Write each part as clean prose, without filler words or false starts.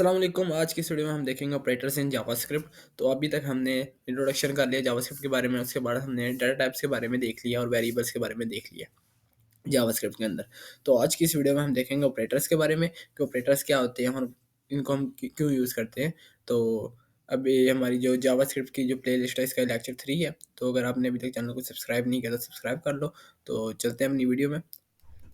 अस्सलाम वालेकुम। आज की इस वीडियो में हम देखेंगे ऑपरेटर्स इन जावास्क्रिप्ट। तो अभी तक हमने इंट्रोडक्शन कर लिया जावास्क्रिप्ट के बारे में, उसके बाद हमने डाटा टाइप्स के बारे में देख लिया और वेरिएबल्स के बारे में देख लिया जावास्क्रिप्ट के अंदर। तो आज की इस वीडियो में हम देखेंगे ऑपरेटर्स के बारे में कि ऑपरेटर्स क्या होते हैं और इनको हम क्यों यूज़ करते हैं। तो अभी हमारी जो जावास्क्रिप्ट की जो प्लेलिस्ट है इसका लेक्चर 3 है। तो अगर आपने अभी तक चैनल को सब्सक्राइब नहीं किया तो सब्सक्राइब कर लो। तो चलते हैं अपनी वीडियो में।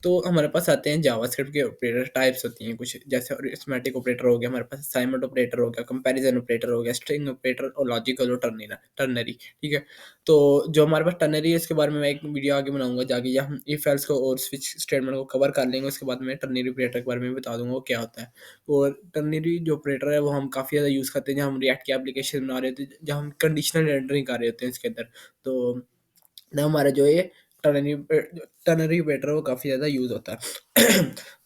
तो हमारे पास आते हैं जावास्क्रिप्ट के ऑपरेटर टाइप्स होती हैं कुछ, जैसे अरिथमेटिक ऑपरेटर हो गया, हमारे पास असाइनमेंट ऑपरेटर हो गया, कंपैरिजन ऑपरेटर हो गया, स्ट्रिंग ऑपरेटर और लॉजिकल और टर्नरी। ठीक है। तो जो हमारे पास टर्नरी है इसके बारे में मैं एक वीडियो आगे बनाऊंगा, जाके या हम इफ एल्स को और स्विच स्टेटमेंट को कवर कर लेंगे। उसके बाद मैं टर्नरी ऑपरेटर के बारे में बता दूंगा वो क्या होता है। और टर्नरी जो ऑपरेटर है वो हम काफ़ी ज़्यादा यूज़ करते हैं जब हम रिएक्ट की एप्लीकेशन बना रहे होते हैं, जब हम कंडीशनल रेंडरिंग कर रहे होते हैं इसके अंदर। तो ना हमारा जो ये टर्नरी टर्नरी ऑपरेटर वो काफ़ी ज़्यादा यूज़ होता है।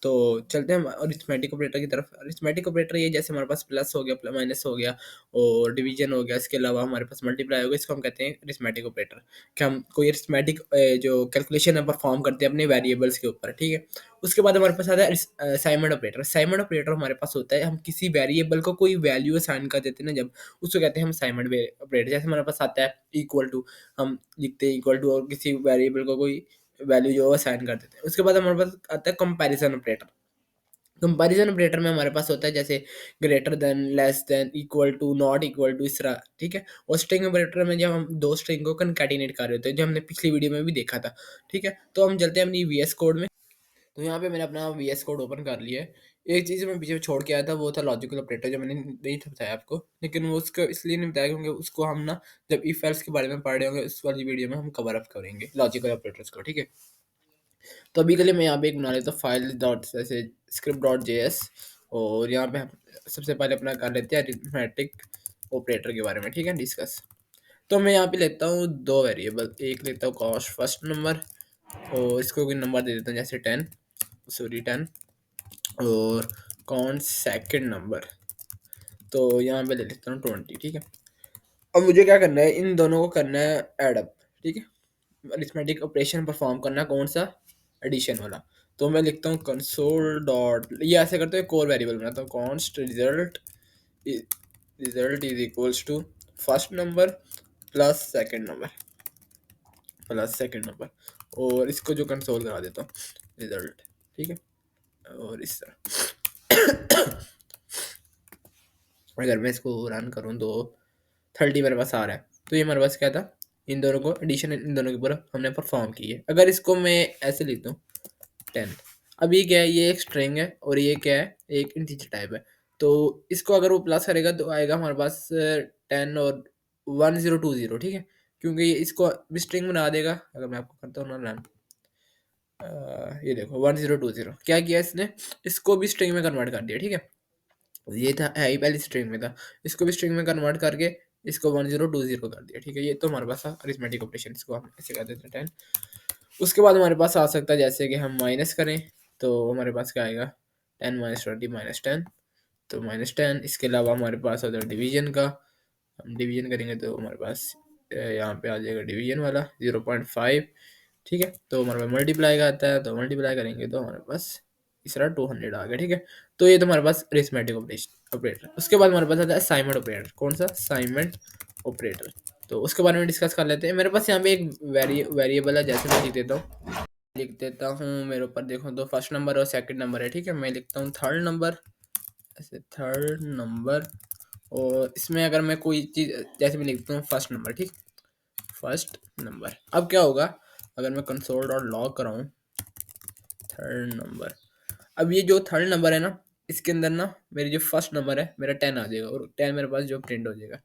तो चलते हैं हम अरिथमेटिक ऑपरेटर की तरफ। अरिथमेटिक ऑपरेटर ये जैसे हमारे पास प्लस हो गया, माइनस हो गया और डिवीजन हो गया, इसके अलावा हमारे पास मल्टीप्लाई हो गया, इसको हम कहते हैं अरिथमेटिक ऑपरेटर। कि हम कोई अरिथमेटिक जो कैलकुलेशन है परफॉर्म करते हैं अपने वेरिएबल्स के ऊपर। ठीक है। उसके बाद हमारे पास आता है असाइनमेंट ऑपरेटर। असाइनमेंट ऑपरेटर हमारे पास होता है हम किसी वेरिएबल को कोई वैल्यू असाइन कर देते हैं ना, जब उसको कहते हैं हम असाइनमेंट ऑपरेटर। जैसे हमारे पास आता है इक्वल टू, हम लिखते हैं इक्वल टू और किसी वेरिएबल को कोई वैल्यू जो है असाइन कर देते हैं। उसके बाद हमारे पास आता है कंपैरिजन ऑपरेटर। कंपैरिजन ऑपरेटर में हमारे पास होता है जैसे greater than, less than, equal to, not equal to, इस तरह। ठीक है। और स्ट्रिंग ऑपरेटर में जब हम दो स्ट्रिंग को कंकैटिनेट कर रहे होते हैं, जो हमने पिछली वीडियो में भी देखा था। ठीक है। तो हम चलते हैं अपनी वीएस कोड में। तो यहाँ पे मैंने अपना वीएस कोड ओपन कर लिया है। एक चीज़ मैं पीछे छोड़ के आया था, वो था लॉजिकल ऑपरेटर, जो मैंने नहीं था बताया आपको। लेकिन वो उसको इसलिए नहीं बताया क्योंकि उसको हम ना जब इफ एल्स के बारे में पढ़ रहे होंगे उस वाली वीडियो में हम कवर अप करेंगे लॉजिकल ऑपरेटर्स को। ठीक है। तो अभी के लिए मैं यहाँ पे एक बना लेता हूँ फाइल डॉट जैसे स्क्रिप्ट डॉट जेएस। और यहाँ पे हम सबसे पहले अपना कर लेते हैं अरिथमेटिक ऑपरेटर के बारे में। ठीक है, डिस्कस। तो मैं यहाँ पे लेता हूँ दो वेरिएबल, एक लेता हूँ कॉस्ट फर्स्ट नंबर और इसको कोई नंबर दे देता हूँ जैसे 10, सॉरी 10, और कौन सेकंड नंबर, तो यहाँ पे ले लेता हूँ 20। ठीक है। अब मुझे क्या करना है, इन दोनों को करना है एड अप। ठीक है। अरिथमेटिक ऑपरेशन परफॉर्म करना है, कौन सा, एडिशन वाला। तो मैं लिखता हूँ कंसोल डॉट, ये ऐसे करते हुए कोर वेरिएबल बनाता हूँ, const result is equals to first number plus second number, और इसको जो कंसोल करा देता हूँ रिजल्ट। ठीक है। और इस तरह अगर मैं इसको रन करूँ तो 30 मेरे पास आ रहा है। तो ये मेरे पास क्या था, इन दोनों को एडिशन इन दोनों के ऊपर हमने परफॉर्म की है। अगर इसको मैं ऐसे लिख दूँ 10, अब ये क्या है, ये एक स्ट्रिंग है और ये क्या है, एक इंटीजर टाइप है। तो इसको अगर वो प्लस करेगा तो आएगा हमारे पास 10 और 1020। ठीक है। क्योंकि ये इसको भी स्ट्रिंग बना देगा। अगर मैं आपको करता हूँ ना रन, ये देखो 1020 क्या किया इसने, इसको भी स्ट्रिंग में कन्वर्ट कर दिया। ठीक है। ये था है ही पहली स्ट्रिंग में था, इसको भी स्ट्रिंग में कन्वर्ट करके इसको 1020 कर दिया। ठीक है। ये तो हमारे पास था अरिथमेटिक ऑपरेशन, इसको हम ऐसे कर देते हैं 10। उसके बाद हमारे पास आ सकता है जैसे कि हम माइनस करें, तो हमारे पास क्या आएगा, 10 माइनस 20 माइनस 10, तो माइनस 10। इसके अलावा हमारे पास होता है डिवीजन का, हम डिवीजन करेंगे तो हमारे पास यहाँ पे आ जाएगा डिवीजन वाला 0.5। ठीक है। तो हमारे पास मल्टीप्लाई का आता है, तो मल्टीप्लाई करेंगे तो हमारे पास इस तरह 200 आ गया। ठीक है। तो ये तो हमारे पास अरिथमेटिक ऑपरेटर। उसके बाद हमारे पास आता है असाइनमेंट ऑपरेटर। कौन सा, असाइनमेंट ऑपरेटर। तो उसके बारे में डिस्कस कर लेते हैं। मेरे पास यहाँ पे एक वेरिएबल है, जैसे मैं लिख देता हूँ मेरे ऊपर देखो तो फर्स्ट नंबर और सेकंड नंबर है। ठीक है। मैं लिखता हूँ थर्ड नंबर, ऐसे थर्ड नंबर, और इसमें अगर मैं कोई चीज़ जैसे मैं लिखता हूँ फर्स्ट नंबर। ठीक, फर्स्ट नंबर। अब क्या होगा, अगर मैं कंसोल डॉट लॉग कराऊँ थर्ड नंबर, अब ये जो थर्ड नंबर है ना, इसके अंदर ना मेरी जो फर्स्ट नंबर है मेरा 10 आ जाएगा और 10 मेरे पास जो प्रिंट हो जाएगा।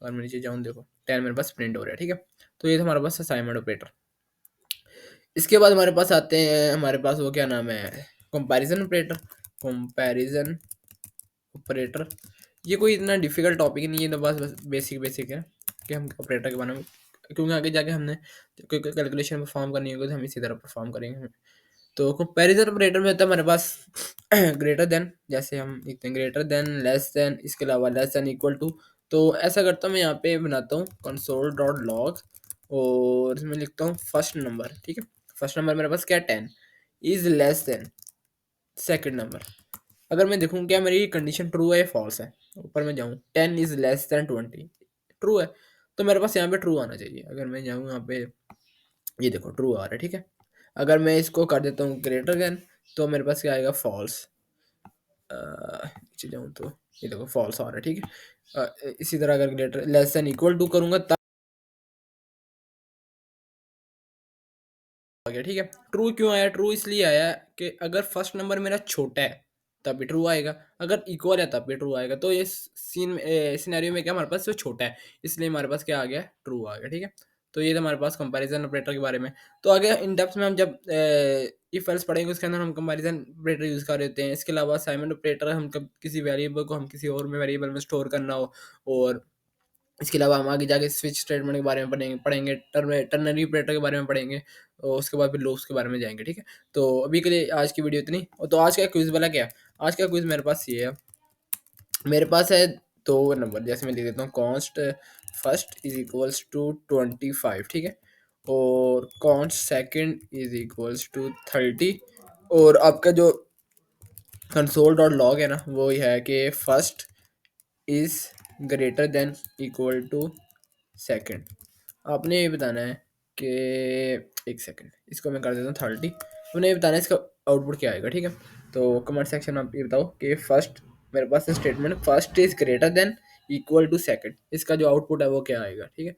अगर मैं नीचे जाऊँ देखो 10 मेरे पास प्रिंट हो रहा है। ठीक है। तो ये था हमारे पास असाइनमेंट ऑपरेटर। इसके बाद हमारे पास आते हैं, हमारे पास वो क्या नाम है, कंपैरिजन ऑपरेटर। कंपैरिजन ऑपरेटर ये कोई इतना डिफिकल्ट टॉपिक नहीं है, तो बस बेसिक बेसिक है कि हम ऑपरेटर के बारे में, क्योंकि आगे जाके हमने कोई कैलकुलेशन परफॉर्म करनी होगी तो हम इसी तरह परफॉर्म करेंगे। तो कंपैरिजन ऑपरेटर में होता है हमारे पास ग्रेटर देन, जैसे हम लिखते हैं ग्रेटर देन, लेस देन, इसके अलावा लेस देन, इक्वल टू। तो ऐसा करता हूँ मैं, यहाँ पे बनाता हूँ कंसोल डॉट लॉग और इसमें लिखता हूँ फर्स्ट नंबर। ठीक है। फर्स्ट नंबर मेरे पास क्या, 10 is less than second number. अगर मैं देखूँ क्या मेरी कंडीशन ट्रू है या फॉल्स है, ऊपर मैं जाऊँ 10 इज़ लेस दैन 20, ट्रू है, तो मेरे पास यहाँ पे ट्रू आना चाहिए। अगर मैं जाऊँ यहाँ पे, ये देखो ट्रू आ रहा है, ठीक है। अगर मैं इसको कर देता हूँ ग्रेटर देन, तो मेरे पास क्या आएगा, फॉल्स। नीचे जाऊँ तो ये देखो फॉल्स आ रहा है, ठीक है। इसी तरह अगर greater less than equal to करूँगा तब आ गया, ठीक है। ट्रू क्यों आया, ट्रू इसलिए आया कि अगर फर्स्ट नंबर मेरा छोटा है तब भी ट्रू आएगा, अगर इक्वल है तब भी ट्रू आएगा। तो ये सीन सिनेरियो में क्या हमारे पास जो छोटा है, इसलिए हमारे पास क्या आ गया, ट्रू आ गया, ठीक है। तो ये था हमारे पास कंपैरिजन ऑपरेटर के बारे में। तो आगे इन डेप्थ में हम जब इफ एल्स पढ़ेंगे उसके अंदर हम कंपैरिजन ऑपरेटर यूज़ कर रहे होते हैं। इसके अलावा असाइनमेंट ऑपरेटर, हम कब किसी वेरिएबल को हम किसी और में वेरिएबल में स्टोर करना हो, और इसके अलावा हम आगे जाके स्विच स्टेटमेंट के बारे में पढ़ेंगे, टर्नरी ऑपरेटर के बारे में पढ़ेंगे, और उसके बाद फिर लूप्स के बारे में जाएंगे, ठीक है। तो अभी के लिए आज की वीडियो इतनी। और तो आज का क्विज वाला क्या है, आज का क्विज मेरे पास ये है, मेरे पास है दो नंबर, जैसे मैं लिख देता हूँ const first is equals to 25, ठीक है, और const second is equals to 30, और आपका जो कंसोल डॉट लॉग है ना, वो ये है कि first is greater than equal to second. आपने ये बताना है कि, एक सेकंड, इसको मैं कर देता हूँ 30, उन्हें ये बताना है इसका आउटपुट क्या आएगा, ठीक है। तो कमेंट सेक्शन में आप ये बताओ कि फर्स्ट, मेरे पास statement first is greater than equal to second, इसका जो आउटपुट है वो क्या आएगा, ठीक है।